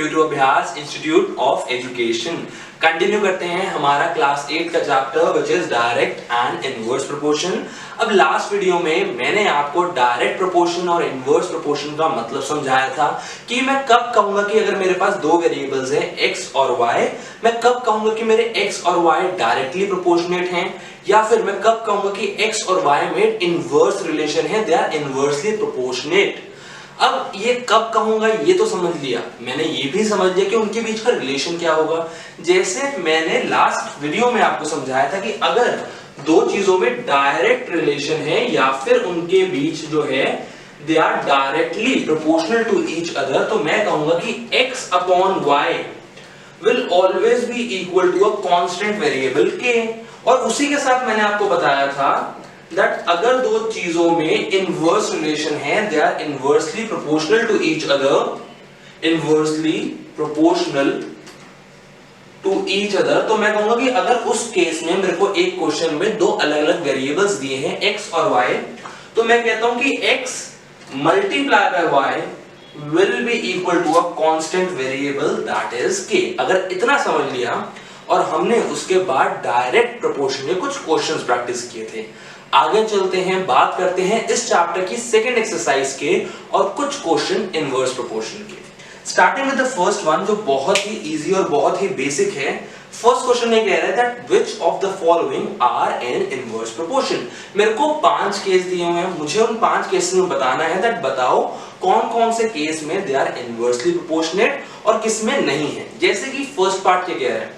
To अभ्यास institute of education. Continue करते हैं हमारा क्लास 8 का chapter which is direct and inverse proportion. अब लास्ट वीडियो में मैंने आपको डायरेक्ट प्रोपोर्शन और इनवर्स प्रोपोर्शन का मतलब समझाया था कि मैं कब कहूंगा कि अगर मेरे पास दो वेरिएबल्स हैं x और y, मैं कब कहूंगा कि मेरे x और y डायरेक्टली प्रोपोर्शनेट हैं, या फिर मैं कब कहूंगा कि x और y में इनवर्स रिलेशन है, दे आर इनवर्सली प्रोपोर्शनेट। अब ये कब कहूंगा ये तो समझ लिया, मैंने ये भी समझ लिया कि उनके बीच का रिलेशन क्या होगा। जैसे मैंने लास्ट वीडियो में आपको समझाया था कि अगर दो चीजों में डायरेक्ट रिलेशन है या फिर उनके बीच जो है they are directly proportional to each other, तो मैं कहूंगा कि x upon y will always be equal to a constant variable k। और उसी के साथ मैंने आपको बताया था that अगर दो चीजों में इनवर्स रिलेशन है, they are inversely proportional to each other, inversely proportional to each other, तो मैं कहूंगा कि अगर उस केस में मेरे को एक क्वेश्चन में दो अलग अलग वेरिएबल्स दिए हैं x और y, तो मैं कहता हूं कि x multiply by y will be equal to a constant variable that is k। अगर इतना समझ लिया और हमने उसके बाद डायरेक्ट प्रोपोर्शन में कुछ क्वेश्चंस प्रैक्टिस किए थे, आगे चलते हैं, बात करते हैं इस चैप्टर की सेकंड एक्सरसाइज के और कुछ क्वेश्चन इनवर्स प्रोपोर्शन के। Starting with the first one जो बहुत ही इजी और बहुत ही बेसिक है। फर्स्ट क्वेश्चन ये कह रहा है that which of the following are in inverse proportion. मेरे को 5 केस दिए हुए हैं, मुझे उन 5 केसेस में बताना है दैट बताओ कौन कौन से केस में दे आर इनवर्सली प्रोपोर्शनेट और किस में नहीं है। जैसे कि फर्स्ट पार्ट क्या कह रहा है,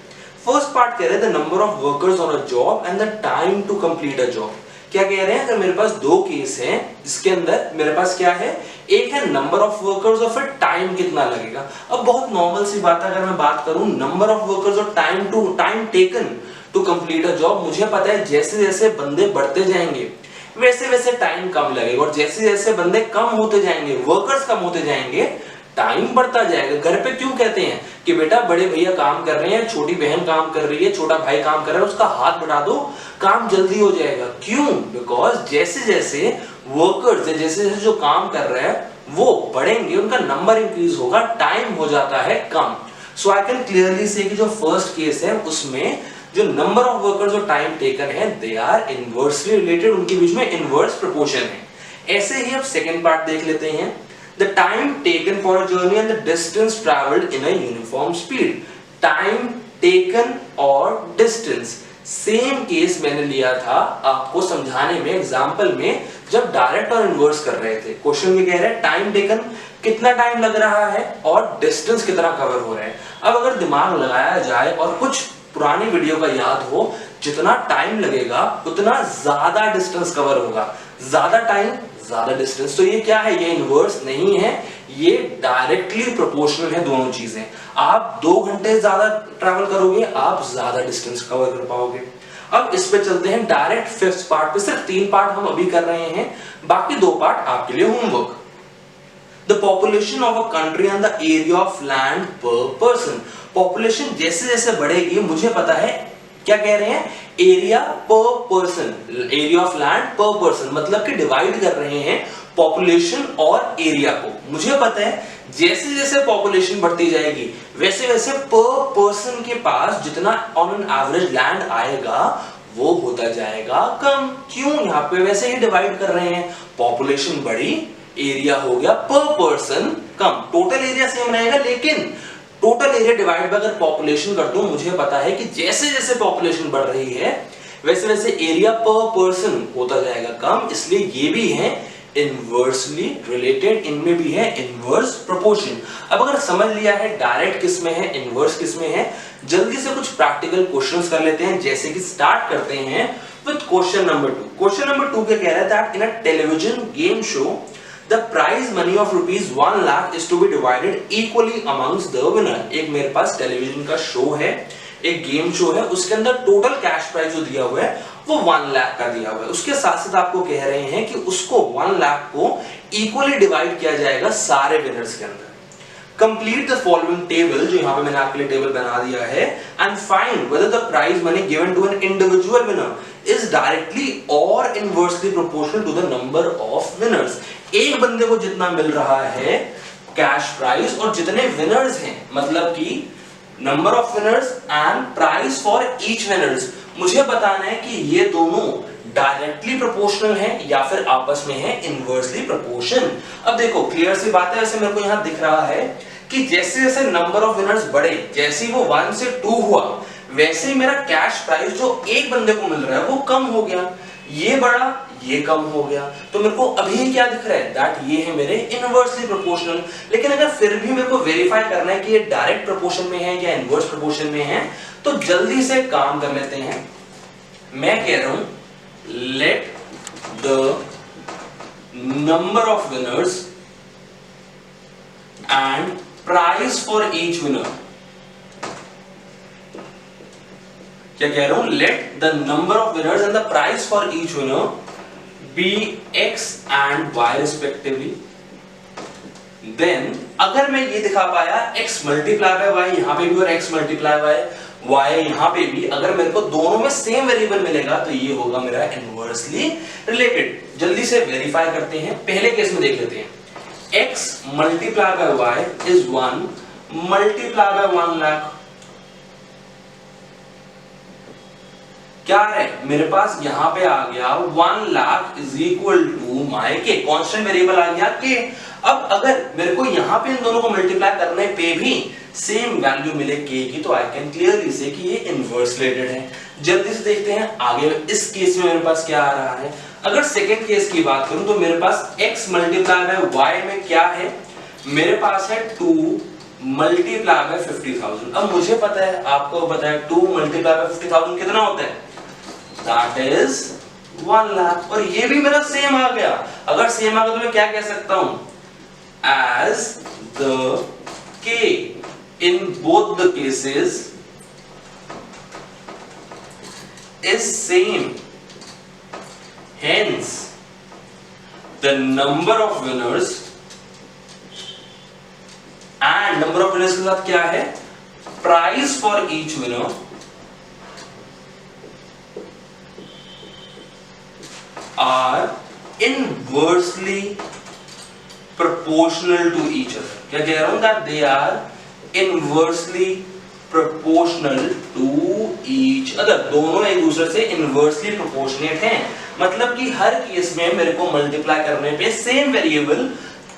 फर्स्ट पार्ट कह रहा है the number of workers on a job and the time to complete a job. क्या कह रहे हैं, अगर मेरे पास दो केस हैं जिसके अंदर मेरे पास क्या है, एक है नंबर ऑफ वर्कर्स और फिर टाइम कितना लगेगा। अब बहुत नॉर्मल सी बात है, अगर मैं बात करूं नंबर ऑफ वर्कर्स और time taken to complete a job, मुझे पता है जैसे जैसे बंदे बढ़ते जाएंगे वैसे वैसे टाइम कम लगेगा और जैसे जैसे बंदे कम होते जाएंगे, वर्कर्स कम होते जाएंगे, टाइम बढ़ता जाएगा। घर पे क्यों कहते हैं कि बेटा बड़े भैया काम कर रहे हैं, छोटी बहन काम कर रही है, छोटा भाई काम कर रहा है, उसका हाथ बढ़ा दो, काम जल्दी हो जाएगा। क्यों? बिकॉज जैसे जैसे वर्कर्स जैसे जैसे जो काम कर रहे हैं वो बढ़ेंगे, उनका नंबर इंक्रीज होगा, टाइम हो जाता है कम। सो आई कैन क्लियरली से कि जो फर्स्ट केस है उसमें जो नंबर ऑफ वर्कर्स और टाइम टेकन है दे आर इनवर्सली रिलेटेड, उनके बीच में इनवर्स प्रोपोर्शन है। ऐसे ही अब सेकेंड पार्ट देख लेते हैं। The time taken for a journey and the distance traveled in a uniform speed. Time taken और distance सेम केस मैंने लिया था आपको समझाने में एग्जांपल में जब डायरेक्ट और इनवर्स कर रहे थे। क्वेश्चन में कह रहे हैं टाइम टेकन कितना टाइम लग रहा है और डिस्टेंस कितना कवर हो रहा है। अब अगर दिमाग लगाया जाए और कुछ पुरानी वीडियो का याद हो, जितना टाइम लगेगा उतना ज्यादा डिस्टेंस कवर होगा, ज्यादा टाइम ज्यादा डिस्टेंस। तो ये क्या है, ये इनवर्स नहीं है, ये डायरेक्टली प्रोपोर्शनल है दोनों चीजें। आप 2 घंटे ज्यादा ट्रैवल करोगे, आप ज्यादा डिस्टेंस कवर कर पाओगे। अब इस पे चलते हैं डायरेक्ट फिफ्थ पार्ट पे। सिर्फ 3 पार्ट हम अभी कर रहे हैं, बाकी 2 पार्ट आपके लिए homework. The population of a country and the area of land पर पर्सन। पॉपुलेशन जैसे जैसे बढ़ेगी, मुझे पता है क्या कह रहे हैं, एरिया पर पर्सन, एरिया ऑफ लैंड पर पर्सन, मतलब कि डिवाइड कर रहे हैं पॉपुलेशन और एरिया को। मुझे पता है जैसे जैसे पॉपुलेशन बढ़ती जाएगी वैसे वैसे पर पर्सन के पास जितना ऑन एन एवरेज लैंड आएगा वो होता जाएगा कम। क्यों? यहाँ पे वैसे ही डिवाइड कर रहे हैं, पॉपुलेशन बढ़ी, एरिया हो गया पर पर्सन कम। टोटल एरिया सेम रहेगा लेकिन टोटल एरिया डिवाइड बाय अगर पॉपुलेशन कर दूं, मुझे पता है कि जैसे जैसे पॉपुलेशन बढ़ रही है वैसे वैसे एरिया पर पर्सन होता जाएगा कम, इसलिए ये भी है इनवर्सली रिलेटेड, इनमें भी है इनवर्स प्रोपोर्शन। अब अगर समझ लिया है डायरेक्ट किस में है, इनवर्स किस में है, जल्दी से कुछ प्रैक्टिकल क्वेश्चंस कर लेते हैं। जैसे कि स्टार्ट करते हैं with question number 2। Question number 2 क्या कह रहा है that in a television game show The prize money of rupees 1 lakh is to be divided equally amongst the winner। एक मेरे पास टेलीविजन का शो है, एक गेम शो है, उसके अंदर टोटल कैश प्राइज जो दिया हुआ है वो 1 लाख का दिया हुआ है। उसके साथ साथ आपको कह रहे हैं कि उसको 1 लाख को इक्वली डिवाइड किया जाएगा सारे विनर्स के अंदर। कंप्लीट द फॉलोइंग टेबल, जो यहाँ पे मैंने आपके लिए टेबल बना दिया है, and find whether the prize money given to an individual winner is directly और inversely proportional to the number of winners. एक बंदे को जितना मिल रहा है कैश प्राइस और जितने विनर्स हैं, मतलब कि number of winners and price for each winners, मुझे बताना है कि ये दोनों डायरेक्टली प्रोपोर्शनल है या फिर आपस में है इनवर्सली प्रोपोर्शन। अब देखो क्लियर सी बात है, वैसे मेरे को यहां दिख रहा है कि जैसे जैसे नंबर ऑफ विनर्स बढ़े, जैसे ही वो 1 से 2 हुआ, वैसे ही मेरा कैश प्राइस जो एक बंदे को मिल रहा है वो कम हो गया, ये बढ़ा ये कम हो गया। तो मेरे को अभी क्या दिख रहा है, दैट ये है मेरे इनवर्सली प्रोपोर्शनल। लेकिन अगर फिर भी मेरे को वेरीफाई करना है कि ये डायरेक्ट प्रोपोर्शन में है या इनवर्स प्रोपोर्शन में है, तो जल्दी से काम कर लेते हैं। मैं कह रहा हूं let the number of winners and price for each winner, क्या कह रहा हूं, let the number of winners and the price for each winner be x and y respectively। Then अगर मैं ये दिखा पाया x मल्टीप्लाई बाय y यहां पे भी और x मल्टीप्लाई बाय y यहां पे भी, अगर मेरे को दोनों में सेम वेरिएबल मिलेगा तो ये होगा मेरा इनवर्सली रिलेटेड। जल्दी से वेरीफाई करते हैं, पहले केस में देख लेते हैं। x multiply by y is 1 multiply by 1 lakh, क्या है मेरे पास यहां पे आ गया 1 lakh is equal to my K, constant variable आ गया के। अब अगर मेरे को यहां पे इन दोनों को मल्टीप्लाई करने पे भी सेम वैल्यू मिले के की, तो आई कैन क्लियरली से कि ये इनवर्स रिलेटेड है। जल्दी से देखते हैं आगे इस केस में मेरे पास क्या आ रहा है। अगर सेकंड केस की बात करूं तो मेरे पास x मल्टीप्लाई बाय y में क्या है, मेरे पास है 2 मल्टीप्लाई बाय 50,000। अब मुझे पता है, आपको पता है 2 मल्टीप्लाई बाय 50,000 कितना होता है, That is 1 लाख। और ये भी मेरा सेम आ गया। अगर सेम आ गया तो मैं क्या कह सकता हूं, as the k in both the cases is same, hence the number of winners and number of winners के साथ क्या है, price for each winner are inversely proportional to each other। क्या कह रहा हूं, that they are inversely proportional to each other। दोनों एक दूसरे से inversely proportionate हैं, मतलब कि हर केस में मेरे को मल्टीप्लाई करने पे सेम वेरिएबल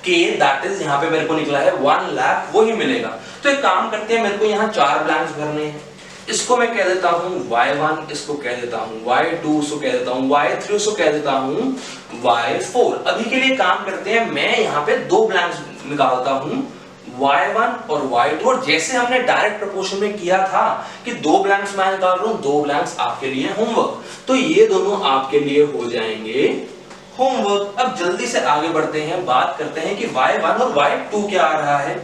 के, दैट इज यहां पे मेरे को निकला है 1 लाख, वो ही मिलेगा। तो एक काम करते हैं, मेरे को यहां 4 ब्लैंक्स भरने हैं। इसको मैं कह देता हूं y1, इसको कह देता हूं y2, इसको कह देता हूं y3, इसको कह देता हूं y4। अभी के लिए काम करते हैं, मैं यहां पे 2 ब्लैंक्स निकालता हूं y1 और y2, और जैसे हमने डायरेक्ट प्रोपोर्शन में किया था कि 2 ब्लैंक्स मैं निकाल रहा हूं, 2 ब्लैंक्स आपके लिए होमवर्क, तो ये दोनों आपके लिए हो जाएंगे होमवर्क। अब जल्दी से आगे बढ़ते हैं, बात करते हैं कि y1 और y2 क्या आ रहा है।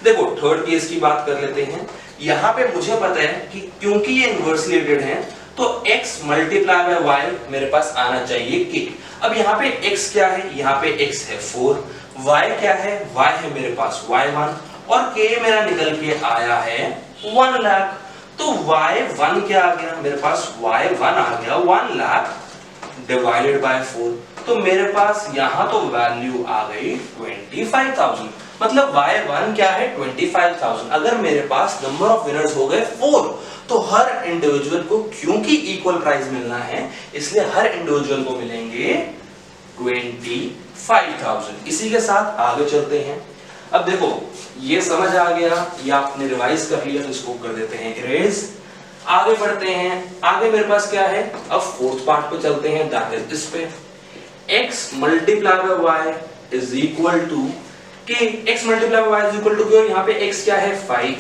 देखो थर्ड केस की बात कर लेते हैं। यहां पे मुझे पता है कि क्योंकि ये इनवर्सली रिलेटेड है तो x मल्टीप्लाई बाय y मेरे पास आना चाहिए k। अब यहाँ पे x क्या है, यहाँ पे x है 4, y क्या है, y है मेरे पास y1, और k मेरा निकल के आया है 1 लाख। तो y1 क्या आ गया मेरे पास, y1 आ गया 1 लाख डिवाइडेड बाय 4, तो मेरे पास यहां तो वैल्यू आ गई 25,000। मतलब y1 क्या है 25,000। अगर मेरे पास नंबर ऑफ विनर्स हो गए 4, तो हर इंडिविजुअल को, क्योंकि इक्वल प्राइस मिलना है इसलिए हर इंडिविजुअल को मिलेंगे 25,000। इसी के साथ आगे चलते हैं। अब देखो ये समझ आ गया, ये आपने रिवाइज कर लिया, तो इसको कर देते हैं इरेज। आगे बढ़ते हैं, आगे मेरे पास क्या है, अब फोर्थ पार्ट पे चलते हैं, दैट इज इस पे x multiply by y is equal to कि x multiply by y is equal to, क्यों यहाँ पे x क्या है 5,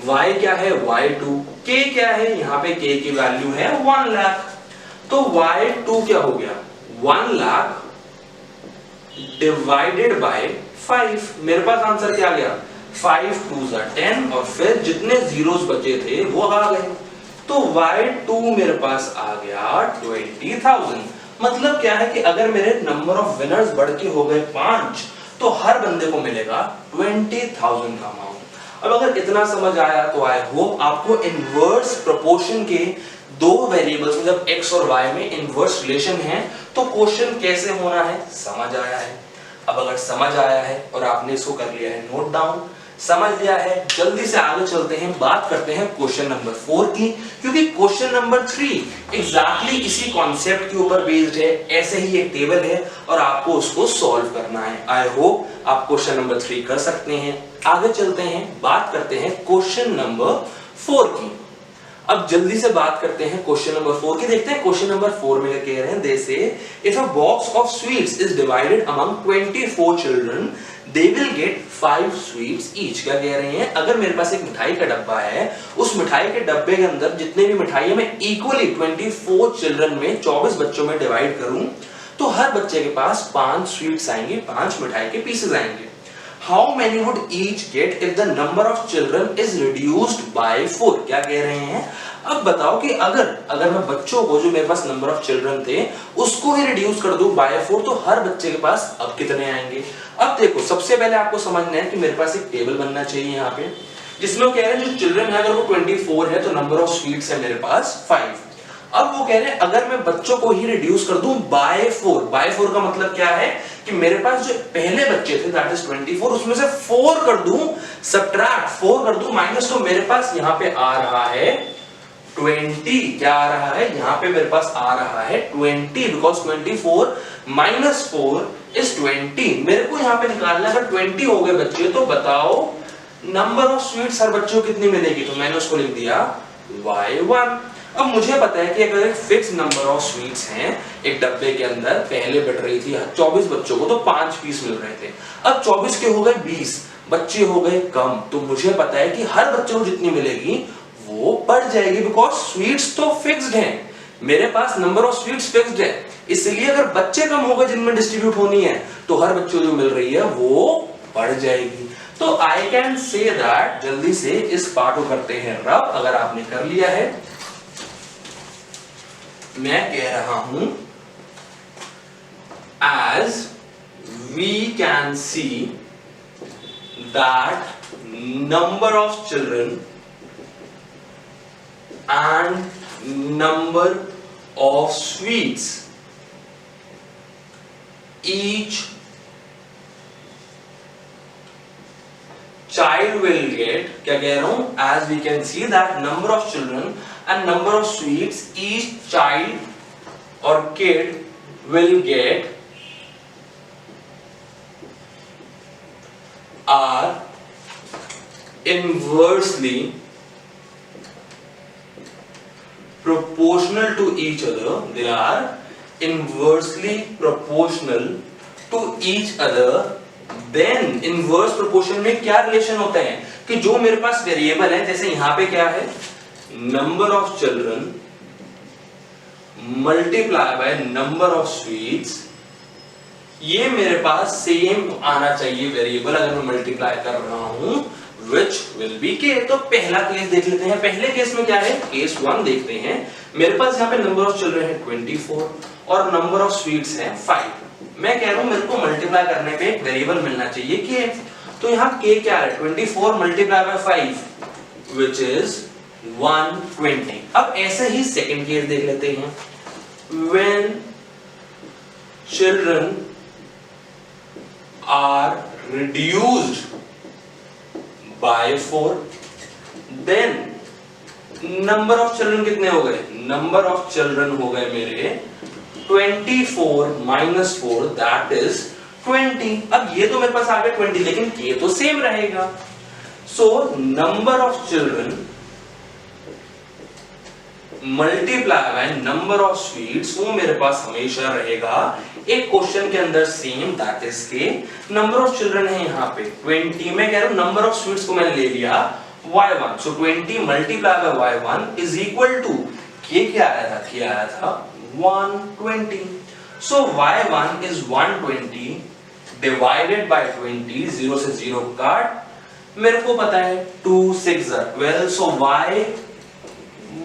y क्या है y2, k क्या है, यहाँ पे k की वैल्यू है 1 लाख। तो y2 क्या हो गया 1 लाख डिवाइडेड बाय 5। मेरे पास आंसर क्या आ गया 5 2 10, और फिर जितने जीरोस बचे थे वो आ गए, तो y2 मेरे पास आ गया 20,000। मतलब क्या है कि अगर मेरे नंबर ऑफ विनर्स बढ़ के हो गए 5, तो हर बंदे को मिलेगा 20,000 का अमाउंट। अब अगर इतना समझ आया तो आई होप आपको इनवर्स प्रोपोर्शन के दो वेरिएबल्स मतलब x और y में इनवर्स रिलेशन है तो क्वेश्चन कैसे होना है समझ आया है। अब अगर समझ आया है और आपने इसको कर लिया है नोट डाउन, समझ लिया है, जल्दी से आगे चलते हैं, बात करते हैं क्वेश्चन नंबर 4 की, क्योंकि क्वेश्चन नंबर 3 एग्जैक्टली इसी कॉन्सेप्ट के ऊपर बेस्ड है। ऐसे ही एक टेबल है और आपको उसको सॉल्व करना है। आई होप आप क्वेश्चन नंबर 3 कर सकते हैं। आगे चलते हैं, बात करते हैं क्वेश्चन नंबर 4 की। अब जल्दी से बात करते हैं क्वेश्चन नंबर 4 की। देखते हैं क्वेश्चन नंबर 4 में क्या कह रहे हैं। दे से if a box of sweets is divided among 24 children they will get 5 sweets each. क्या कह रहे हैं, अगर मेरे पास एक मिठाई का डब्बा है, उस मिठाई के डब्बे के अंदर जितने भी मिठाई है मैं इक्वली 24 चिल्ड्रन में 24 बच्चों में डिवाइड करूं तो हर बच्चे के पास 5 स्वीट्स आएंगे, 5 मिठाई के पीसेस आएंगे। How many would each get if the number of children is reduced by 4? क्या कह रहे हैं, अब बताओ कि अगर मैं बच्चों को, जो मेरे पास नंबर ऑफ चिल्ड्रन थे, उसको ही रिड्यूस कर दूं बाय 4 तो हर बच्चे के पास अब कितने आएंगे। अब देखो, सबसे पहले आपको समझना है कि मेरे पास एक टेबल बनना चाहिए यहाँ पे, जिसमें वो कह रहे हैं जो चिल्ड्रन है अगर वो 24 है तो नंबर ऑफ स्वीट्स है मेरे पास 5। अब वो कह रहे हैं अगर मैं बच्चों को ही रिड्यूस कर दूं बाय 4, बाय 4 का मतलब क्या है कि मेरे पास जो पहले बच्चे थे दैट इज 24, उसमें से 4 कर दूं, सबट्रैक्ट 4 कर दूं माइनस, तो मेरे पास यहाँ पे आ रहा है 20। क्या आ रहा है, यहाँ पे मेरे पास आ रहा है 20, बिकॉज 24 माइनस 4 इज 20। मेरे को यहाँ पे निकालना, अगर 20 हो गए बच्चे तो बताओ नंबर ऑफ स्वीट्स हर बच्चों को कितनी मिलेगी, तो मैंने उसको लिख दिया y1। अब मुझे पता है कि अगर एक फिक्स नंबर ऑफ स्वीट्स हैं एक डब्बे के अंदर, पहले बट रही थी 24 बच्चों को तो 5 पीस मिल रहे थे, अब 24 के हो गए 20, बच्चे हो गए कम, तो मुझे पता है कि हर बच्चे को जितनी मिलेगी वो बढ़ जाएगी, बिकॉज स्वीट्स तो फिक्स्ड हैं, मेरे पास नंबर ऑफ स्वीट्स फिक्स्ड है, इसलिए अगर बच्चे कम हो गए जिनमें डिस्ट्रीब्यूट होनी है तो हर बच्चे को जो मिल रही है वो बढ़ जाएगी। तो आई कैन से दैट, जल्दी से इस पार्ट को करते हैं रब। अगर आपने कर लिया है, मैं कह रहा हूं as we can see that number of children and number of sweets each child will get, क्या कह रहा हूं, as we can see that number of children and number of sweets each child or kid will get are inversely proportional to each other. They are inversely proportional to each other. Then inverse proportion में क्या relation होता है कि जो मेरे पास variable है, जैसे यहां पे क्या है, number of children multiply by number of sweets, ये मेरे पास सेम आना चाहिए वेरिएबल अगर मैं मल्टीप्लाई कर रहा हूं, which will be k। तो पहला केस देख लेते हैं। पहले केस में क्या है, केस 1 देखते हैं। मेरे पास यहाँ पे नंबर ऑफ चिल्ड्रन है 24 और नंबर ऑफ स्वीट्स है 5। मैं कह रहा हूं मेरे को मल्टीप्लाई करने पे एक वेरिएबल मिलना चाहिए k, तो यहाँ k क्या है, 24 मल्टीप्लाई बाय 5 which is 120। अब ऐसे ही सेकंड केस देख लेते हैं। When children are reduced by 4, then number of children कितने हो गए, number of children हो गए मेरे 24 minus 4 that is 20। अब ये तो मेरे पास आ गए 20, लेकिन k तो सेम रहेगा। So number of children multiply by number of sweets, वो मेरे पास हमेशा रहेगा एक क्वेश्चन के अंदर सेम, दैट इज के नंबर ऑफ चिल्ड्रन है यहाँ पे 20, मैं कह रहा हूं नंबर ऑफ स्वीट्स को मैंने ले लिया y1, so 20 multiply by y1 is equal to K क्या आया था 120। सो y1 इज 120 डिवाइडेड बाय 20, 0 से 0 काट, मेरे को पता है 2 6 12, सो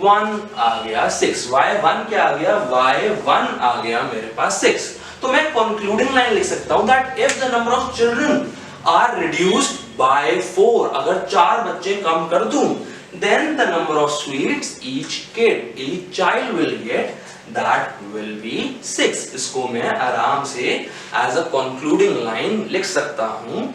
y1 आ गया 6, y1 क्या आ गया, y1 आ गया मेरे पास 6। तो मैं कंक्लूडिंग लाइन लिख सकता हूं that if the number of children are reduced by 4, अगर 4 बच्चे कम कर दूं, then the number of sweets each child will get that will B 6। इसको मैं आराम से एज अ कंक्लूडिंग लाइन लिख सकता हूं।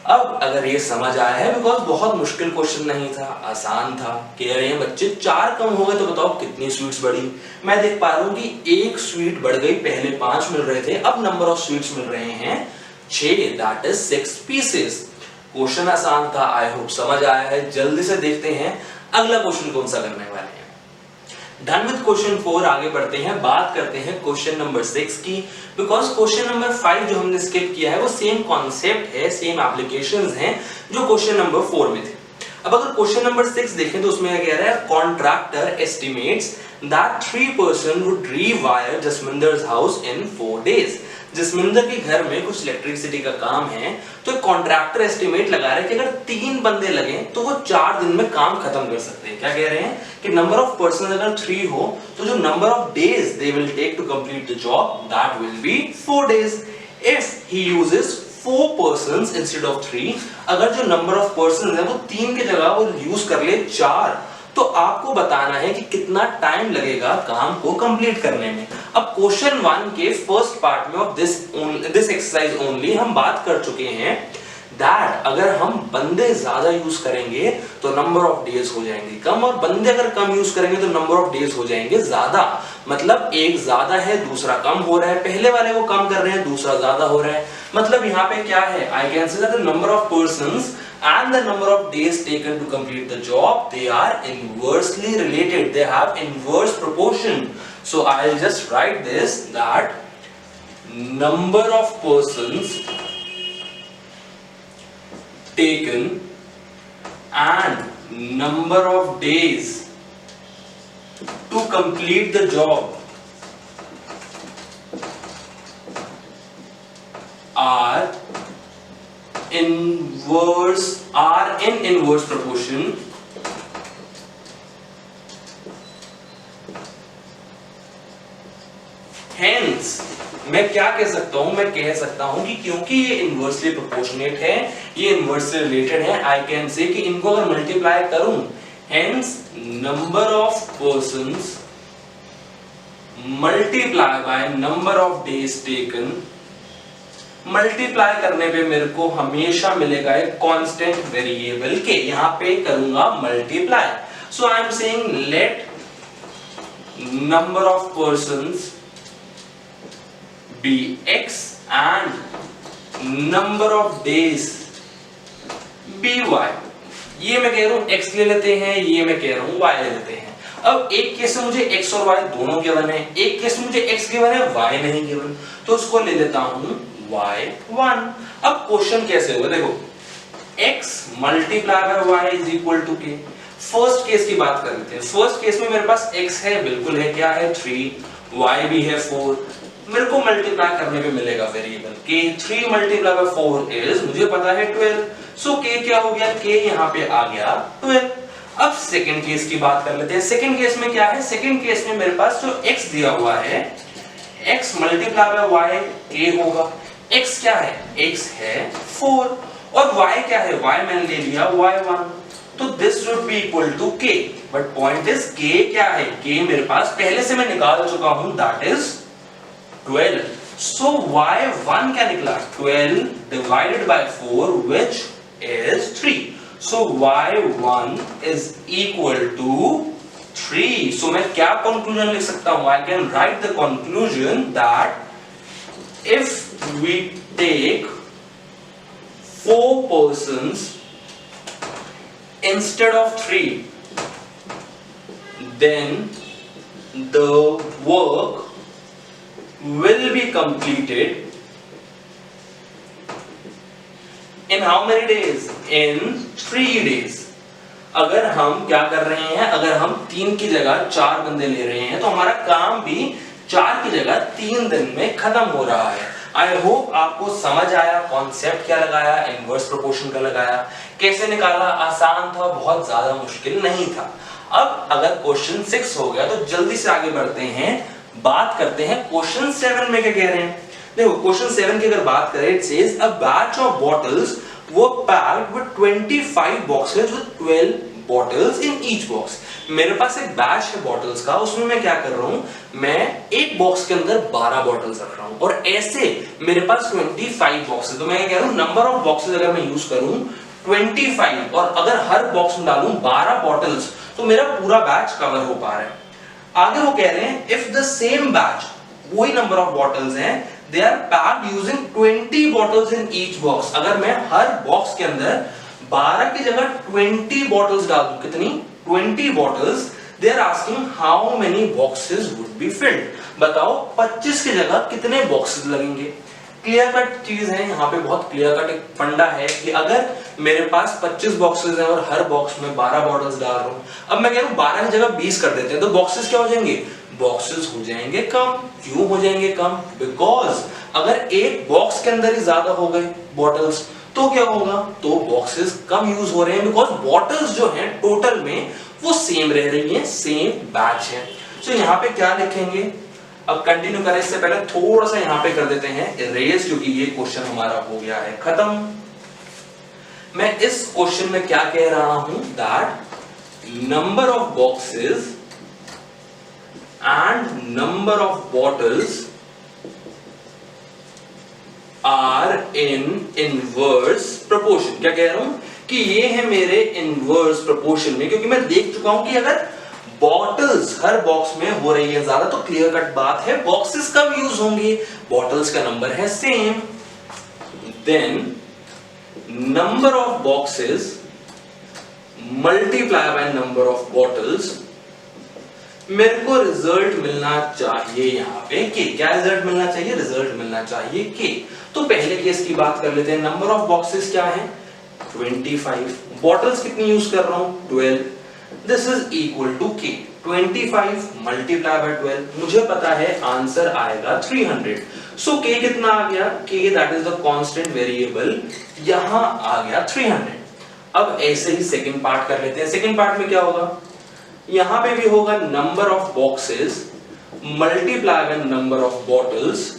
अब अगर ये समझ आया है, बिकॉज बहुत मुश्किल क्वेश्चन नहीं था, आसान था। कह रहे हैं बच्चे 4 कम हो गए तो बताओ कितनी स्वीट्स बढ़ी। मैं देख पा रहा हूं कि 1 स्वीट बढ़ गई, पहले 5 मिल रहे थे, अब नंबर ऑफ स्वीट्स मिल रहे हैं 6, दैट इज 6 पीसेस। क्वेश्चन आसान था, आई होप समझ आया है। जल्दी से देखते हैं अगला क्वेश्चन कौन सा करने वाले हैं। डन विद क्वेश्चन 4, आगे बढ़ते हैं, बात करते हैं क्वेश्चन नंबर 6 की। बिकॉज क्वेश्चन नंबर 5 जो हमने स्किप किया है वो सेम कॉन्सेप्ट है, सेम एप्लीकेशंस हैं जो क्वेश्चन नंबर 4 में थे। अब अगर क्वेश्चन नंबर 6 देखें तो उसमें क्या कह रहा है, contractor estimates that 3 person would rewire Jasminder's house in 4 days। Jasminder के घर में कुछ इलेक्ट्रिसिटी का काम है, तो एक कॉन्ट्रैक्टर एस्टिमेट लगा रहे हैं कि अगर 3 बंदे लगे तो वो 4 दिन में काम खत्म कर सकते हैं। क्या कह रहे हैं कि नंबर ऑफ पर्सन अगर 3 हो तो जो number of days they will take to complete the job that will be 4 days। If he uses 4 persons instead of 3, अगर जो नंबर ऑफ पर्सन है वो 3 की जगह वो यूज कर ले 4, तो आपको बताना है कि कितना टाइम लगेगा काम को कंप्लीट करने में। अब क्वेश्चन 1 के फर्स्ट पार्ट में ऑफ दिस एक्सरसाइज ओनली हम बात कर चुके हैं दैट अगर हम बंदे ज्यादा यूज करेंगे तो नंबर ऑफ डेज हो जाएंगे कम, और बंदे अगर कम यूज करेंगे तो नंबर ऑफ डेज हो जाएंगे ज्यादा। मतलब एक ज्यादा है दूसरा कम हो रहा है, पहले वाले वो कम कर रहे हैं दूसरा ज्यादा हो रहा है। मतलब यहाँ पे क्या है, आई can say that the number of persons and the number of days taken to complete the job, they are inversely related, they have inverse proportion. So I'll just write this, that number of persons taken and number of days to complete the job are in inverse proportion, hence मैं क्या कह सकता हूं, मैं कह सकता हूं कि क्योंकि ये इनवर्सली प्रोपोर्शनेट है, ये इनवर्सली रिलेटेड है, आई कैन से कि इनको अगर मल्टीप्लाई करूं, hence number of persons multiply by number of days taken, multiply करने पे मेरे को हमेशा मिलेगा एक कांस्टेंट वेरिएबल के, यहां पे करूंगा multiply. So I am saying let number of persons be x and number of days be y। ये मैं कह रहा हूं x ले लेते हैं, ये मैं कह रहा हूं y ले लेते हैं। अब एक केस में मुझे x और y दोनों गिवन है, एक केस में मुझे x गिवन है y नहीं गिवन, तो उसको ले लेता हूं y1। अब क्वेश्चन कैसे होगा, देखो x multiply by y is equal to k। First case की बात कर लेते हैं। फर्स्ट केस में मेरे पास x है, बिल्कुल है, क्या है 3, y भी है 4, मेरे को मल्टीप्लाई करने पे मिलेगा variable k। 3 multiply by 4 is, मुझे पता है 12, सो k क्या हो गया, k यहाँ पे आ गया 12। अब सेकंड केस की बात कर लेते हैं। सेकंड केस में क्या है, सेकंड केस में मेरे पास जो x दिया हुआ है, x multiply by y k होगा। x क्या है, x है 4, और y क्या है, y मैंने ले लिया y1, तो this would be equal to k। But point is k क्या है, k मेरे पास पहले से मैं निकाल चुका हूं, दैट इज 12। सो y1 क्या निकला, 12 divided by 4 which is 3। So y1 is equal to 3। So मैं क्या कंक्लूजन लिख सकता हूं, I can write the conclusion that if we take 4 persons instead of 3, then the work will be completed in how many days? In 3 days। अगर हम क्या कर रहे हैं, अगर हम 3 की जगह 4 बंदे ले रहे हैं तो हमारा काम भी 4 की जगह 3 दिन में खत्म हो रहा है। आई होप आपको समझ आया, कॉन्सेप्ट क्या लगाया, इनवर्स प्रोपोर्शन का लगाया, कैसे निकाला, आसान था, बहुत ज्यादा मुश्किल नहीं था। अब अगर क्वेश्चन 6 हो गया तो जल्दी से आगे बढ़ते हैं, बात करते हैं क्वेश्चन 7 में क्या कह रहे हैं। देखो क्वेश्चन 7 की अगर बात करें, it says a batch of bottles were packed with 25 boxes with 12 bottles in each box। मेरे पास एक बैच है बॉटल्स का, उसमें मैं क्या कर रहा हूं, मैं एक बॉक्स के अंदर 12 बॉटल्स रख रहा हूं और ऐसे मेरे पास 25 बॉक्सेस। तो मैं कह रहा हूं नंबर ऑफ बॉक्सेस अगर मैं यूज करूं 25 और अगर हर बॉक्स में डालूं 12 बॉटल्स तो मेरा पूरा बैच कवर हो पा रहा है। आगे वो कह रहे हैं इफ द सेम बैच, वही नंबर ऑफ बॉटल्स हैं, they are packed using 20 bottles in each box. अगर मैं हर बॉक्स के अंदर 12 की जगह 20 बॉटल्स डाल दूं, कितनी 20 bottles, they are asking how many boxes would be filled. बताओ 25 की जगह कितने बॉक्सेस लगेंगे। क्लियर कट चीज है, यहाँ पे बहुत क्लियर कट एक फंडा है कि अगर मेरे पास 25 बॉक्सेस हैं और हर बॉक्स में 12 बॉटल्स डाल रहा हूं, अब मैं कह रहा हूं 12 की जगह 20 कर देते हैं, तो बॉक्सेस क्या हो जाएंगे, बॉक्सेस हो जाएंगे कम। क्यों हो जाएंगे कम, बिकॉज अगर एक बॉक्स के अंदर ही ज्यादा हो गए बॉटल्स तो क्या होगा, तो बॉक्सेस कम यूज हो रहे हैं, बिकॉज बॉटल्स जो हैं टोटल में वो सेम रह रही हैं, सेम बैच है। तो यहाँ पे क्या लिखेंगे, अब कंटिन्यू करें इससे पहले थोड़ा सा यहां पे कर देते हैं इरेज, क्योंकि ये क्वेश्चन हमारा हो गया है खत्म। मैं इस क्वेश्चन में क्या कह रहा हूं, that number of boxes and number of bottles are in inverse proportion. क्या कह रहा हूं कि ये है मेरे इनवर्स प्रोपोर्शन में, क्योंकि मैं देख चुका हूं कि अगर बॉटल्स हर बॉक्स में हो रही है ज्यादा तो क्लियर कट बात है बॉक्सेस कम यूज होंगे, बॉटल्स का नंबर है same. Then number of boxes multiply by number of bottles, मेरे को रिजल्ट मिलना चाहिए यहाँ पे के। क्या रिजल्ट मिलना चाहिए, रिजल्ट मिलना चाहिए के। तो पहले केस की बात कर लेते हैं। नंबर ऑफ बॉक्सेस क्या है 25, बॉटल्स कितनी यूज कर रहा हूं 12, दिस इज इक्वल टू के। 25 मल्टीप्लाई बाय 12, मुझे पता है आंसर आएगा 300। सो के कितना आ गया, के that is the constant variable, यहां आ गया 300। अब ऐसे ही सेकंड पार्ट कर लेते हैं। सेकंड पार्ट में क्या होगा, यहां पे भी होगा number of boxes multiply by number of bottles,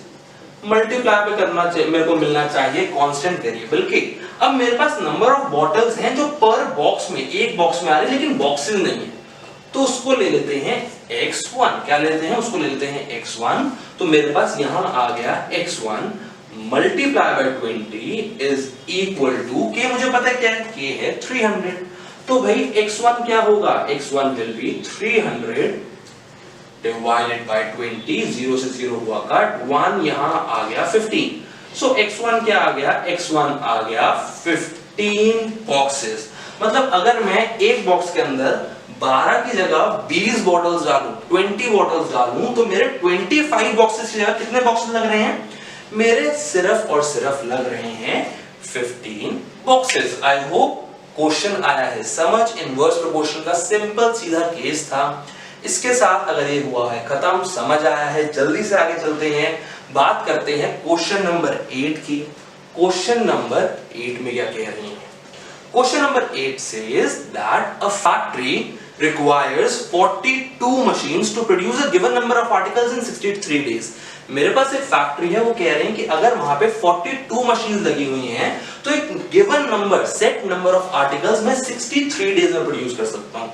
multiply पे करना चाहिए, मेरे को मिलना चाहिए कांस्टेंट वेरिएबल के। अब मेरे पास नंबर ऑफ बॉटल्स हैं जो पर बॉक्स में, एक बॉक्स में आ रहे हैं लेकिन बॉक्सेस नहीं है, तो उसको ले लेते हैं x1। क्या लेते हैं, उसको ले लेते हैं x1। तो मेरे पास यहां आ गया x1 multiply by 20 is equal to K. मुझे पता है क्या है, के है 300। तो भाई x1 क्या होगा, x1 will be 300 divided by 20, 0 से 0 हुआ कट, 1 यहां आ गया 15। सो x1 क्या आ गया, x1 आ गया 15 बॉक्सेस। मतलब अगर मैं एक बॉक्स के अंदर 12 की जगह 20 बॉटल्स डालूं, 20 बॉटल्स डालूं, तो मेरे 25 बॉक्सेस की जगह कितने बॉक्सेस लग रहे हैं, मेरे सिर्फ और सिर्फ लग रहे हैं 15 बॉक्सेस। आई होप क्वेश्चन आया है समझ। इनवर्स प्रोपोर्शन का सिंपल सीधा केस था। इसके साथ अगर ये हुआ है खत्म, समझ आया है, जल्दी से आगे चलते हैं, बात करते हैं क्वेश्चन नंबर 8 की। क्वेश्चन नंबर 8 में क्या कह रही है, question number 8 says that a factory requires 42 machines to produce a given number of articles in 63 days। मेरे पास एक फैक्ट्री है, वो कह रहे हैं कि अगर वहां पे 42 मशीन्स लगी हुई हैं तो एक given number, set number of articles मैं 63 डेज में प्रोड्यूस कर सकता हूं।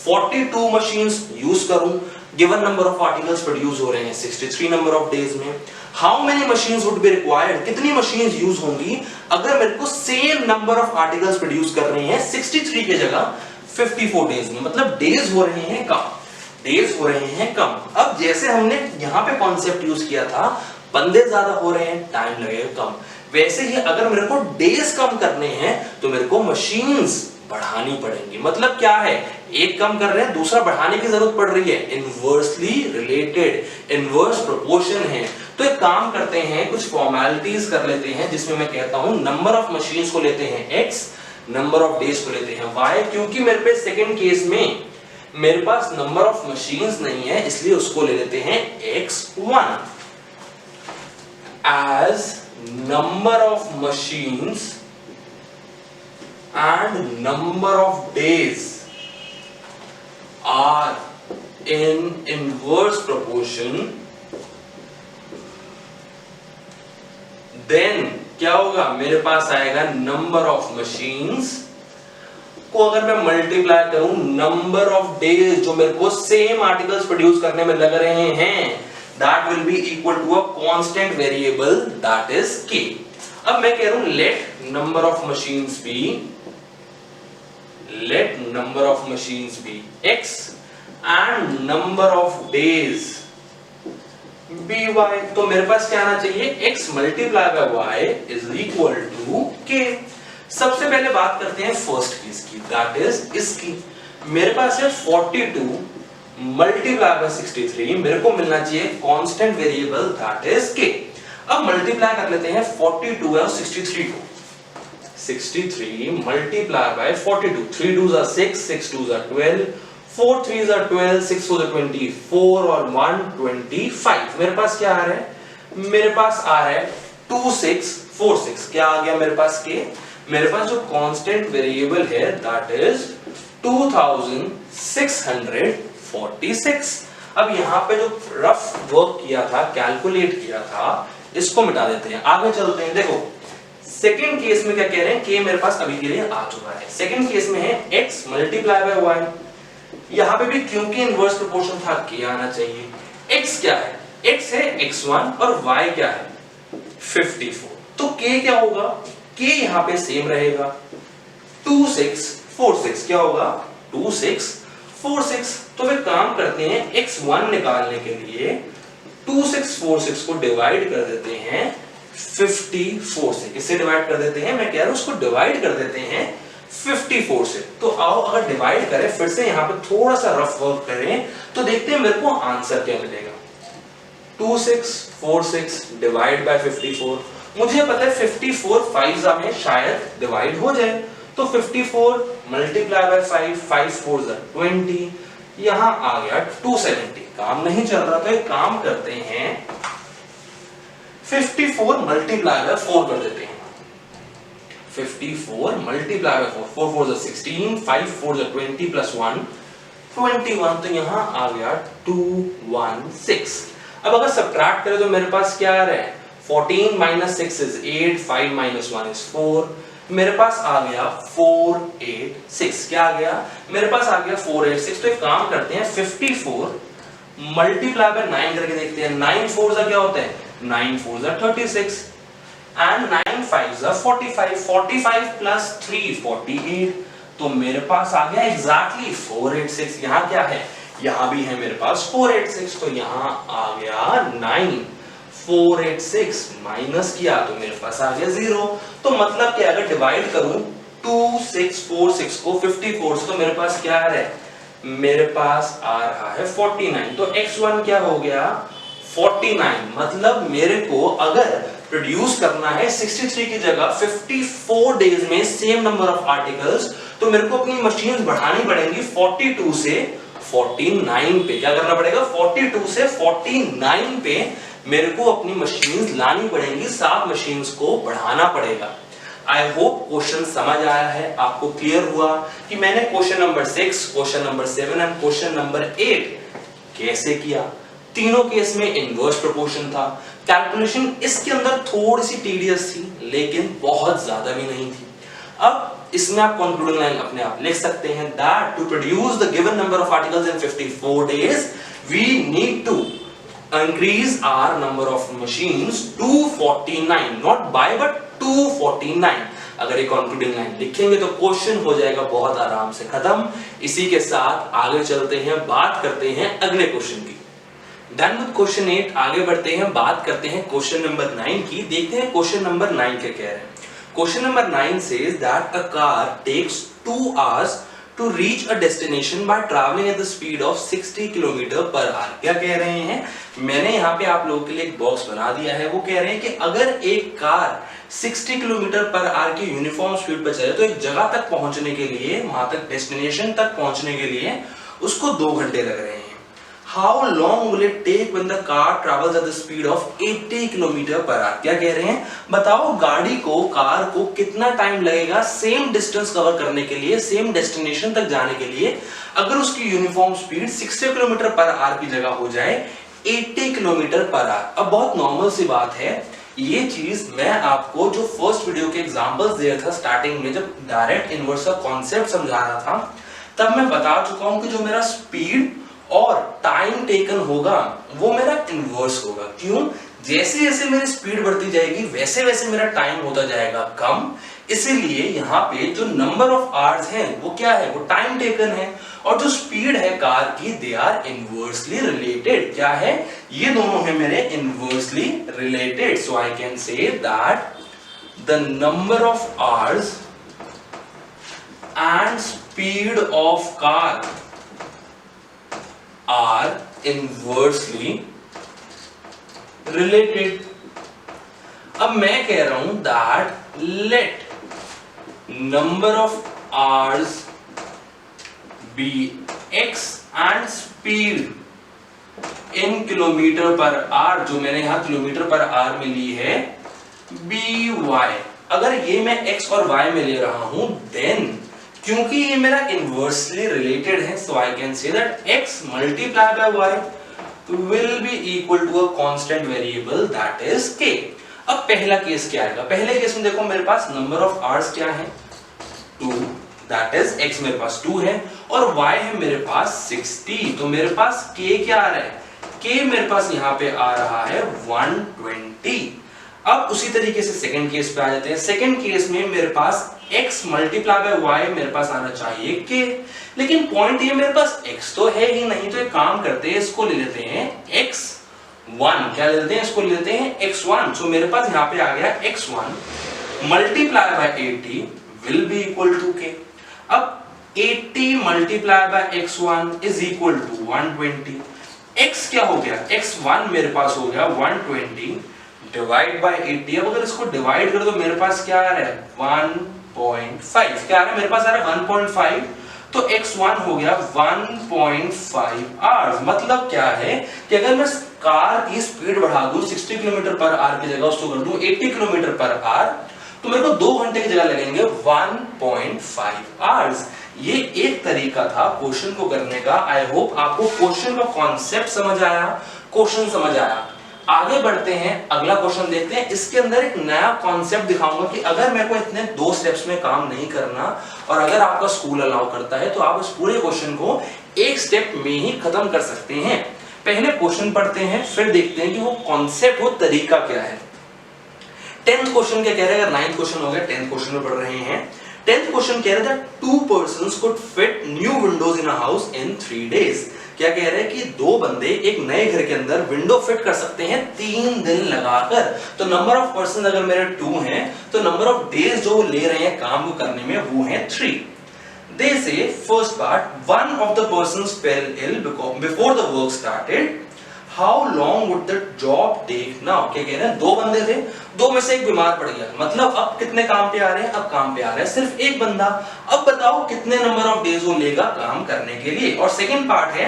42 मशीन्स यूज करूं, given number of articles produce हो रहे हैं 63 नंबर ऑफ डेज में। How many machines would be required, कितनी मशीन्स यूज होंगी अगर मेरे को same number of articles produce कर रहे हैं 63 की जगह 54 डेज में। मतलब डेज हो रहे हैं कम, डेज हो रहे हैं कम। अब जैसे हमने यहां पे कॉन्सेप्ट यूज किया था, बंदे ज्यादा हो रहे हैं, टाइम लगेगा कम, वैसे ही अगर मेरे को डेज कम करने हैं तो मेरे को मशीन्स बढ़ानी पड़ेंगी। मतलब क्या है, एक कम कर रहे हैं, दूसरा बढ़ाने की जरूरत पड़ रही है। इनवर्सली रिलेटेड, इनवर्स प्रोपोर्शन है। तो एक काम करते हैं, कुछ फॉर्मेलिटीज कर लेते हैं, जिसमें मैं कहता हूं नंबर ऑफ मशीन्स को लेते हैं x, नंबर ऑफ डेज को लेते हैं y। क्योंकि मेरे पे सेकंड केस में मेरे पास नंबर ऑफ मशीन्स नहीं है, इसलिए उसको ले लेते हैं x1 as number of machines and number of days are in inverse proportion, then क्या होगा, मेरे पास आएगा number of machines को अगर मैं मल्टीप्लाई करूं नंबर ऑफ डेज जो मेरे को सेम आर्टिकल्स प्रोड्यूस करने में लग रहे हैं, that will be equal to a constant variable that is k। अब मैं कह रहा हूं let number of machines be x and number of days be y। तो मेरे पास क्या आना चाहिए, x multiply by y is equal to k। सबसे पहले बात करते हैं फर्स्ट केस की, दैट इज इसकी। मेरे पास है 42 मल्टीप्लाई बाय 63, मेरे को मिलना चाहिए constant variable that is k। अब मल्टीप्लाई कर लेते हैं 42 और 63 को। 63 multiply by 42, 3 2s are 6, 6 2s are 12, 4 3s are 12, 6 4s are 24 और 1 25। मेरे पास क्या आ रहा है, मेरे पास आ रहा है 2646। क्या आ गया मेरे पास के, मेरे पास जो कांस्टेंट वेरिएबल है दैट इज 2646। अब यहां पे जो रफ वर्क किया था, कैलकुलेट किया था, इसको मिटा देते हैं, आगे चलते हैं। देखो सेकंड केस में क्या कह रहे हैं, k मेरे पास अभी के लिए आ चुका है। सेकंड केस में है x मल्टीप्लाई बाय y। यहां पे भी क्योंकि इनवर्स प्रोपोर्शन था k आना चाहिए। x क्या है, x है x1 और y क्या है 54। तो k क्या होगा, k यहां पे सेम रहेगा 2646। क्या होगा 2646। तो वे काम करते हैं x1 निकालने के लिए 2646 को डिवाइड कर देते हैं 54 से। किससे डिवाइड कर देते हैं, मैं कह रहा हूं उसको डिवाइड कर देते हैं 54 से। तो आओ अगर डिवाइड करें, फिर से यहां पे थोड़ा सा रफ वर्क करें तो देखते हैं मेरे को आंसर क्या मिलेगा। 2646 डिवाइड बाय 54, मुझे पता है 54 5 में शायद डिवाइड हो जाए, तो 54 मल्टीप्लाई बाय 5, 5 4 20, यहां आ गया 270। काम नहीं चल रहा तो एक काम करते हैं 54 मल्टीप्लाई बाय 4 कर देते हैं। 54 मल्टीप्लाई बाय 4, 4 4 16, 5 4 20 प्लस 1 21। तो यहां आ गया 216। अब अगर सब्ट्रैक्ट करें तो मेरे पास क्या आ रहा है, 14 minus 6 is 8, 5 minus 1 is 4। मेरे पास आ गया 486। क्या आ गया, मेरे पास आ गया 486। तो एक काम करते हैं 54 मल्टीप्लाई बाय 9 करके देखते हैं। 9 4 क्या होता है, 9 4 36 एंड 9 5 45, 45 प्लस 3 48। तो मेरे पास आ गया एग्जैक्टली 486। यहां क्या है, यहां भी है मेरे पास 486। तो यहां आ गया 9। 486 माइनस किया तो मेरे पास आ गया 0। तो मतलब क्या, अगर डिवाइड करूं 2646 को 54 से तो मेरे पास क्या आ रहा है, मेरे पास आ रहा है 49। तो x1 क्या हो गया 49। मतलब मेरे को अगर प्रोड्यूस करना है 63 की जगह 54 डेज में सेम नंबर ऑफ आर्टिकल्स, तो मेरे को अपनी मशीन बढ़ानी पड़ेंगी 42 से 49 पे। क्या करना पड़ेगा, 42 से 49 पे मेरे को अपनी मशीन्स लानी पड़ेंगी, 7 मशीन्स को बढ़ाना पड़ेगा। आई होप क्वेश्चन समझ आया है, आपको क्लियर हुआ कि मैंने question number 6, question number 7 and question number 8 कैसे किया। तीनों केस में इनवर्स प्रोपोर्शन था। कैलकुलेशन इसके अंदर थोड़ी सी टीडियस थी, लेकिन बहुत ज्यादा भी नहीं थी। अब इसमें आप कंक्लूडिंग लाइन अपने आप लिख सकते हैं, that to produce the given number of articles in 54 days we need to increase our number of machines to 49, not by but 249। अगर ये कंक्लूडिंग लाइन लिखेंगे तो क्वेश्चन हो जाएगा बहुत आराम से खत्म। इसी के साथ आगे चलते हैं, बात करते हैं अगले क्वेश्चन की। डन विद क्वेश्चन 8, आगे बढ़ते हैं, बात करते हैं क्वेश्चन नंबर 9 की। देखते हैं क्वेश्चन नंबर 9 क्या कह रहे हैं। Question number 9 says that a car takes 2 hours to reach a destination by traveling at the speed of 60 km per hour। क्या कह रहे हैं, मैंने यहाँ पे आप लोगों के लिए एक बॉक्स बना दिया है। वो कह रहे हैं कि अगर एक कार 60 किलोमीटर पर आवर की यूनिफॉर्म स्पीड पर चले तो एक जगह तक पहुंचने के लिए, वहां तक डेस्टिनेशन तक पहुंचने के लिए उसको 2 घंटे लग रहे हैं। How long will it take when the car travels at the speed of 80 km per hour? क्या कह रहे हैं, बताओ गाड़ी को, कार को कितना टाइम लगेगा सेम डिस्टेंस कवर करने के लिए, सेम डेस्टिनेशन तक जाने के लिए, अगर उसकी uniform speed 60 kilometre per hour की जगह हो जाए 80 किलोमीटर पर आवर। अब बहुत नॉर्मल सी बात है ये चीज मैं आपको जो फर्स्ट वीडियो के एग्जांपल्स दिया था स्टार्टिंग में, जब डायरेक्ट इनवर्स का कॉन्सेप्ट समझा रहा था, तब मैं बता चुका हूं कि जो मेरा स्पीड और टाइम टेकन होगा वो मेरा इनवर्स होगा। क्यों? जैसे जैसे मेरी स्पीड बढ़ती जाएगी वैसे वैसे मेरा टाइम होता जाएगा कम, इसीलिए यहाँ पे जो नंबर ऑफ आवर्स हैं वो क्या है, वो टाइम टेकन है, और जो स्पीड है कार की दे आर इनवर्सली रिलेटेड। क्या है? ये दोनों है मेरे inversely related. So I can say that the number of hours and speed of car are inversely related. अब मैं कह रहा हूं that let number of hours be x and speed in kilometre per hour, जो मैंने यहां kilometre per are में ली है, बी वाई। अगर ये मैं x और y में ले रहा हूं देन, क्योंकि ये मेरा इनवर्सली रिलेटेड है, so I can say that x multiply by y will be equal to a constant variable that is k। अब पहला केस क्या आएगा? पहले केस में देखो मेरे पास नंबर ऑफ आवर्स क्या है, 2, that is x मेरे पास 2 है और y है मेरे पास 60, तो मेरे पास k क्या आ रहा है? k मेरे पास यहाँ पे आ रहा है 120। अब उसी तरीके से सेकंड केस पे आ जाते हैं। सेकंड केस में मेरे पास x मल्टीप्लाई बाय y मेरे पास आना चाहिए k, लेकिन पॉइंट ये मेरे पास x तो है ही नहीं, तो एक काम करते हैं, इसको ले लेते हैं x1। क्या ले लेते हैं? इसको ले लेते हैं x1। सो मेरे पास यहाँ पे आ गया x1 multiply by 80 will be equal to k। अब 80 multiply by x1 is equal to 120। x क्या हो गया? x1 मेरे पास हो गया 120 डिवाइड बाय 80। अब अगर इसको डिवाइड कर दो मेरे पास क्या आ रहा है? 1.5। क्या आ रहा है? मेरे पास आ रहा है 1.5, तो x1 हो गया 1.5 आवर्स। मतलब क्या है कि अगर मैं कार की स्पीड बढ़ा दूं 60 किलोमीटर पर आवर की जगह उसको कर दूं 80 किलोमीटर पर आवर, तो मेरे को 2 घंटे की जगह लगेंगे 1.5 आवर्स। ये एक तरीका था क्वेश्चन को करने का। आई होप आपको क्वेश्चन का कॉन्सेप्ट समझ आया, क्वेश्चन समझ आया। आगे बढ़ते हैं, अगला क्वेश्चन देखते हैं। इसके अंदर एक नया कॉन्सेप्ट दिखाऊंगा कि अगर मेरे को इतने 2 स्टेप्स में काम नहीं करना और अगर आपका स्कूल अलाउ करता है तो आप इस पूरे क्वेश्चन को एक स्टेप में ही खत्म कर सकते हैं। पहले क्वेश्चन पढ़ते हैं, फिर देखते हैं कि वो कॉन्सेप्ट, वो तरीका क्या है। 10th क्वेश्चन क्या कह रहा है? अगर 9th क्वेश्चन हो गया, 10th क्वेश्चन में पढ़ रहे हैं। 10th क्वेश्चन कह रहा था 2 persons could fit new windows in a house in 3 days। क्या कह रहे हैं कि 2 बंदे एक नए घर के अंदर विंडो फिट कर सकते हैं 3 दिन लगाकर। तो नंबर ऑफ पर्सन अगर मेरे 2 हैं तो नंबर ऑफ डेज जो ले रहे हैं काम को करने में वो है 3। They say first part, one of the persons fell ill before the work started. How long would the job take now? क्या कह रहे हैं? 2 बंदे थे, 2 में से एक बीमार पड़ गया, मतलब अब कितने काम पे आ रहे हैं? अब काम पे आ रहा है सिर्फ एक बंदा। अब बताओ कितने नंबर ऑफ डेज वो लेगा काम करने के लिए। और सेकंड पार्ट है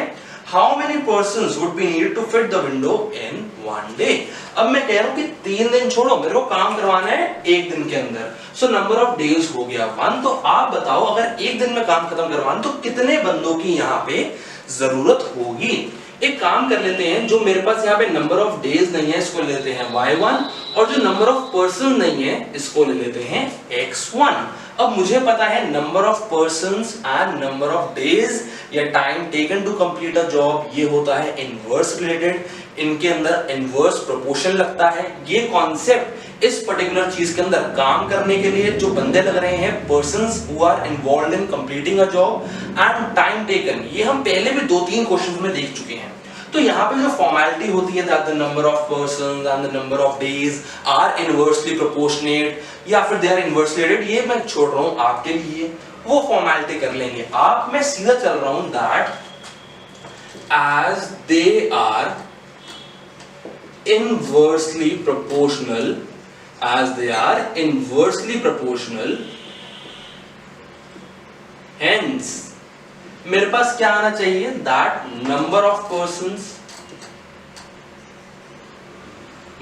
how many persons would be needed to fit the window in 1 day। अब मैं कह रहा हूं कि 3 दिन छोड़ो, मेरे को काम करवाना है 1 दिन के अंदर। सो नंबर ऑफ डेज हो गया 1। तो आप बताओ अगर 1 दिन में काम खत्म करवाना तो कितने बंदों की यहाँ पे जरूरत होगी। एक काम कर लेते हैं, जो मेरे पास यहाँ पे नंबर ऑफ डेज नहीं है इसको ले लेते हैं y1, और जो नंबर ऑफ पर्सन नहीं है इसको ले लेते हैं x1। अब मुझे पता है number of persons and number of days या time taken to complete a job ये होता है इनवर्स रिलेटेड। इनके अंदर इनवर्स प्रोपोर्शन लगता है। ये कॉन्सेप्ट इस पर्टिकुलर चीज के अंदर काम करने के लिए जो बंदे लग रहे हैं, persons who are involved in completing a job and time taken, ये हम पहले भी 2-3 क्वेश्चंस में देख चुके हैं। तो यहाँ पे जो फॉर्मेलिटी होती है that the number of persons and the number of days are inversely proportionate या फिर दे आर इनवर्सली रिलेटेड, ये मैं छोड़ रहा हूँ आपके लिए, वो फॉर्मेलिटी कर लेंगे आप। मैं सीधा चल रहा हूँ that as they are inversely proportional, hence मेरे पास क्या आना चाहिए? That number of persons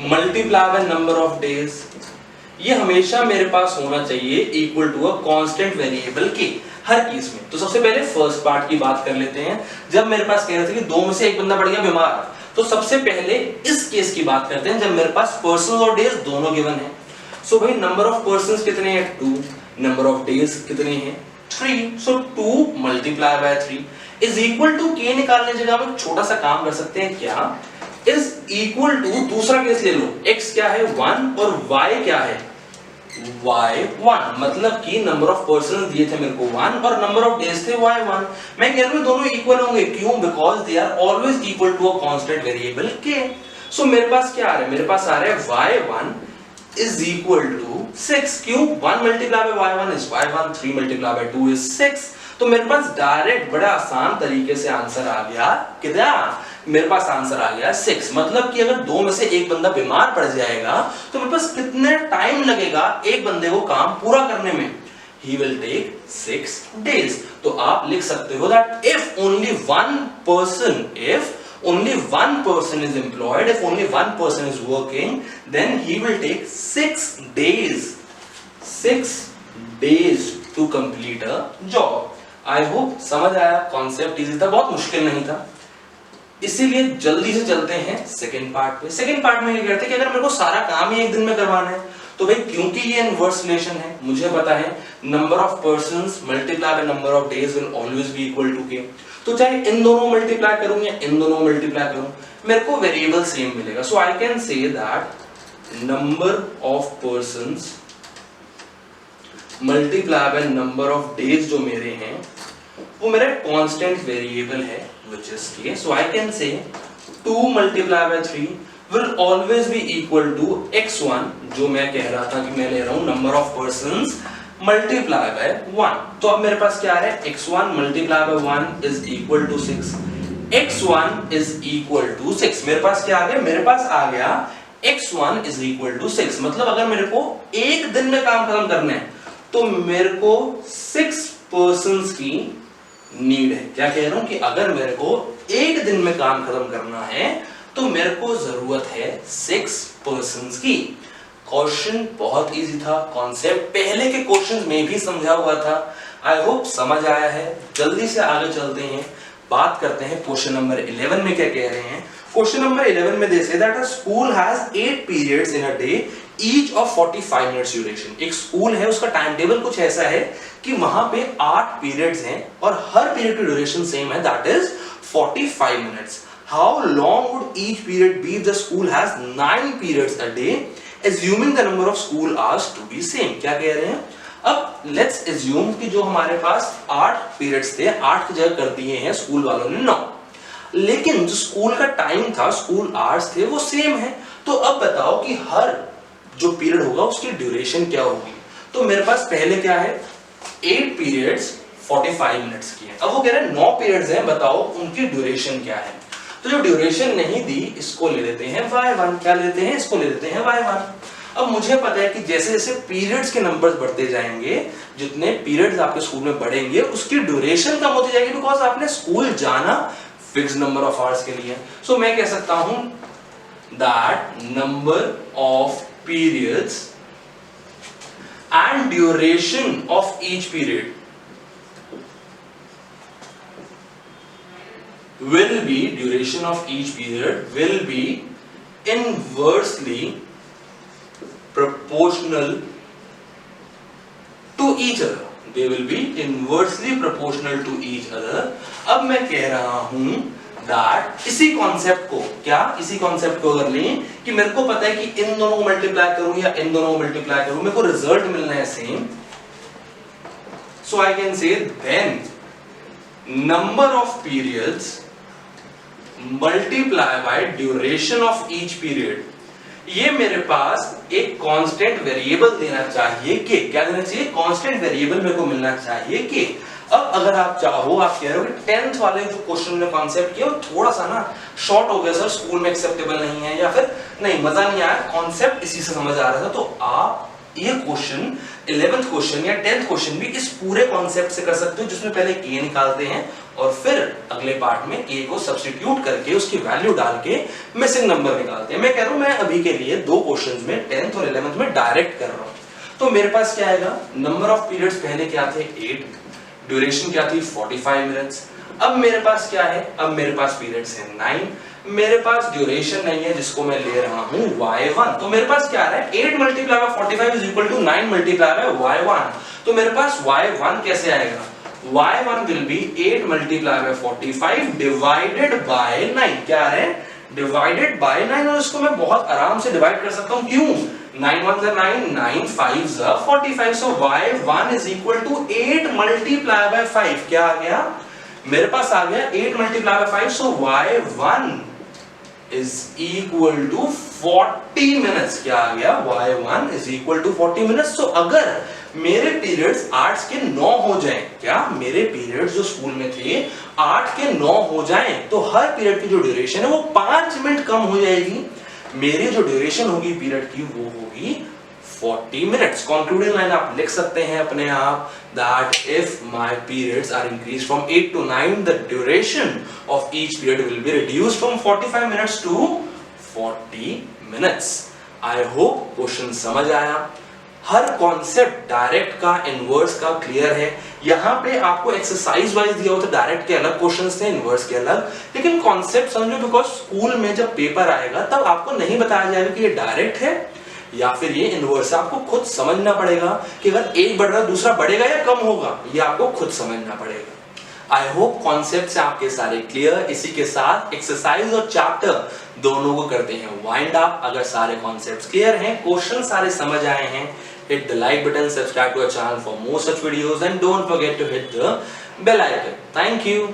multiply by number of days, ये हमेशा मेरे पास होना चाहिए equal to a constant variable K हर केस में। तो सबसे पहले फर्स्ट पार्ट की बात कर लेते हैं। जब मेरे पास कह रहे थे कि 2 में से एक बंदा पड़ गया बीमार, तो सबसे पहले इस केस की बात करते हैं जब मेरे पास पर्सन्स और डेज दोनों गिवन है। सो भाई नंबर ऑफ पर्सन्स कितने हैं 2, नंबर ऑफ डेज कितने हैं 3, so 2 multiply by 3 is equal to K निकालने जगह हम छोटा सा काम कर सकते हैं, क्या इज इक्वल टू दूसरा केस ले लो, x क्या है 1 और y क्या है y1, मतलब कि नंबर ऑफ पर्सन दिए थे मेरे को 1 और नंबर ऑफ डेज थे y1। मैं कह रहा हूं दोनों इक्वल होंगे, क्यों, because they are always equal to a constant variable k। So मेरे पास क्या आ रहा है, मेरे पास आ रहा है y1 इज इक्वल टू 6, क्यों 1 multiply by y1 is y1, 3 multiply by 2 is 6। तो मेरे पास डायरेक्ट बड़ा आसान तरीके से आंसर आ गया, कितना, मेरे पास आंसर आ गया 6। मतलब कि अगर दो में से एक बंदा बीमार पड़ जाएगा तो मेरे पास कितने टाइम लगेगा एक बंदे को काम पूरा करने में, he will take 6 days। तो आप लिख सकते हो that if only one person is employed, if only one person is working, then he will take 6 days to complete a job। I hope समझ आया, कॉन्सेप्ट इजी था, बहुत मुश्किल नहीं था। इसीलिए जल्दी से चलते हैं सेकंड पार्ट पे। सेकंड पार्ट में ये कहते हैं कि अगर मेरे को सारा काम ही एक दिन में करवाना है तो भाई क्योंकि ये इनवर्स रिलेशन है, मुझे पता है number of persons multiply by number of days will always be equal to K. तो चाहे इन दोनों मल्टीप्लाई करूं या इन दोनों मल्टीप्लाई करूं, मेरे को वेरिएबल सेम मिलेगा। So I can say that number of persons multiply by number of days जो मेरे हैं वो मेरा कांस्टेंट वेरिएबल है which is k। so I can say 2 multiplied by 3 will always be equal to x1, जो मैं कह रहा था कि मैं ले रहा हूं number of persons multiply by 1। तो अब मेरे पास क्या आ रहा है, x1 multiply by 1 is equal to 6, x1 is equal to 6। मेरे पास क्या आ गया, मेरे पास आ गया x1 इज इक्वल टू 6। मतलब अगर मेरे को एक दिन में काम खत्म करना है तो मेरे को 6 पर्सन्स की नीड है। क्या कह रहा हूं कि अगर मेरे को एक दिन में काम खत्म करना है तो मेरे को जरूरत है 6 पर्सन्स की। क्वेश्चन बहुत इजी था, कॉन्सेप्ट पहले के क्वेश्चन में भी समझा हुआ था। आई होप समझ आया है। जल्दी से आगे चलते हैं, बात करते हैं क्वेश्चन नंबर 11 में क्या कह रहे हैं। क्वेश्चन नंबर 11 में they say that a school has 8 periods in a day each of 45 minutes duration. एक स्कूल है, उसका टाइम टेबल कुछ ऐसा है कि वहां पे 8 पीरियड्स हैं और हर पीरियड की ड्यूरेशन सेम है, that is 45 minutes. How long would each period be if the school has 9 periods a day assuming the number of school hours to be same। क्या कह रहे हैं, अब लेट्स assume कि जो हमारे पास 8 पीरियड्स थे, 8 की जगह कर दिए हैं स्कूल वालों ने 9, लेकिन जो स्कूल का टाइम था, स्कूल आवर्स थे, वो सेम है। तो अब बताओ कि हर जो पीरियड होगा उसकी ड्यूरेशन क्या होगी। तो मेरे पास पहले क्या है, 8 पीरियड्स 45 मिनट्स की है। अब वो कह रहे हैं 9 पीरियड्स हैं, बताओ उनकी ड्यूरेशन क्या है। तो जो ड्यूरेशन नहीं दी इसको ले लेते हैं y1। क्या लेते हैं, इसको ले लेते हैं y1। अब मुझे पता है कि जैसे जैसे पीरियड्स के नंबर्स बढ़ते जाएंगे, जितने पीरियड्स आपके स्कूल में बढ़ेंगे उसकी ड्यूरेशन कम होती जाएगी, बिकॉज आपने स्कूल जाना फिक्स नंबर ऑफ आवर्स के लिए। सो मैं कह सकता हूं that number of periods and duration of each period will be inversely proportional to each other। they will be inversely proportional to each other। अब मैं कह रहा हूं दैट इसी कॉन्सेप्ट को, क्या इसी कॉन्सेप्ट को अगर लें कि मेरे को पता है कि इन दोनों को मल्टीप्लाई करूं या इन दोनों को मल्टीप्लाई करूं, मेरे को रिजल्ट मिलना है same. So I can say then number of periods multiply by duration of each period, ये मेरे पास एक कांस्टेंट वेरिएबल देना चाहिए कि, क्या देना चाहिए, कांस्टेंट वेरिएबल मेरे को मिलना चाहिए कि। अब अगर आप चाहो, आप कह रहे हो कि 10th वाले जो क्वेश्चन ने कॉन्सेप्ट किया वो थोड़ा सा ना शॉर्ट हो गया सर, स्कूल में एक्सेप्टेबल नहीं है, या फिर नहीं मजा नहीं आया, कॉन्सेप्ट इसी से समझ आ रहा था, तो आप ये क्वेश्चन 11th क्वेश्चन या 10th क्वेश्चन भी इस पूरे कॉन्सेप्ट से कर सकते हो, जिसमें पहले k निकालते हैं और फिर अगले पार्ट में k को सब्स्टिट्यूट करके उसकी वैल्यू डाल के मिसिंग नंबर निकालते हैं। मैं कह रहा हूं मैं अभी के लिए 2 क्वेश्चंस में 10th और 11th में डायरेक्ट कर रहा हूं। तो मेरे पास क्या आएगा, नंबर ऑफ पीरियड्स पहले क्या थे 8, ड्यूरेशन क्या थी 45 मिनट्स। अब मेरे पास क्या है, अब मेरे पास पीरियड्स है 9, मेरे पास ड्यूरेशन नहीं है जिसको मैं ले रहा हूं y1, तो मेरे पास क्या है 8 multiply by 45 is equal to 9 multiply by y1, तो मेरे पास y1 कैसे आएगा, y1 will be 8 multiply by 45 divided by 9, क्या है डिवाइडेड बाय 9, और इसको मैं बहुत आराम से डिवाइड कर सकता हूं, क्यों 9 1 9 9 5 45, सो y1 is equal to 8 multiply bye 5, क्या आ गया मेरे पास आ गया 8 multiply bye 5, so y1 is equal to 40 minutes, क्या आ गया y1 is equal to 40 minutes। तो अगर मेरे पीरियड्स 8 के 9 हो जाएं, क्या मेरे पीरियड्स जो स्कूल में थे 8 के 9 हो जाएं, तो हर पीरियड की जो ड्यूरेशन है वो 5 मिनट कम हो जाएगी, मेरी जो ड्यूरेशन होगी पीरियड की वो होगी 40 मिनट्स। कंक्लूडिंग लाइन आप लिख सकते हैं अपने आप that if my periods are increased from 8 to 9, the duration of each period will be reduced from 45 minutes to 40 minutes। I hope question समझ आया, हर कॉन्सेप्ट डायरेक्ट का इनवर्स का क्लियर है। यहाँ पे आपको एक्सरसाइज वाइज दिया होता, डायरेक्ट के अलग क्वेश्चंस थे, इनवर्स के अलग, लेकिन कॉन्सेप्ट समझो, बिकॉज स्कूल में जब पेपर आएगा तब आपको नहीं बताया जाएगा कि ये डायरेक्ट है या फिर ये इनवर्स है, आपको खुद समझना पड़ेगा कि अगर एक बढ़ रहा दूसरा बढ़ेगा या कम होगा, ये आपको खुद समझना पड़ेगा। आई होप कॉन्सेप्ट्स आपके सारे क्लियर। इसी के साथ एक्सरसाइज और चैप्टर दोनों को करते हैं वाइंड अप। अगर सारे कॉन्सेप्ट्स क्लियर हैं, क्वेश्चन सारे समझ आए हैं, hit the like button, subscribe to our channel for more such videos and don't forget to hit the bell icon. Thank you.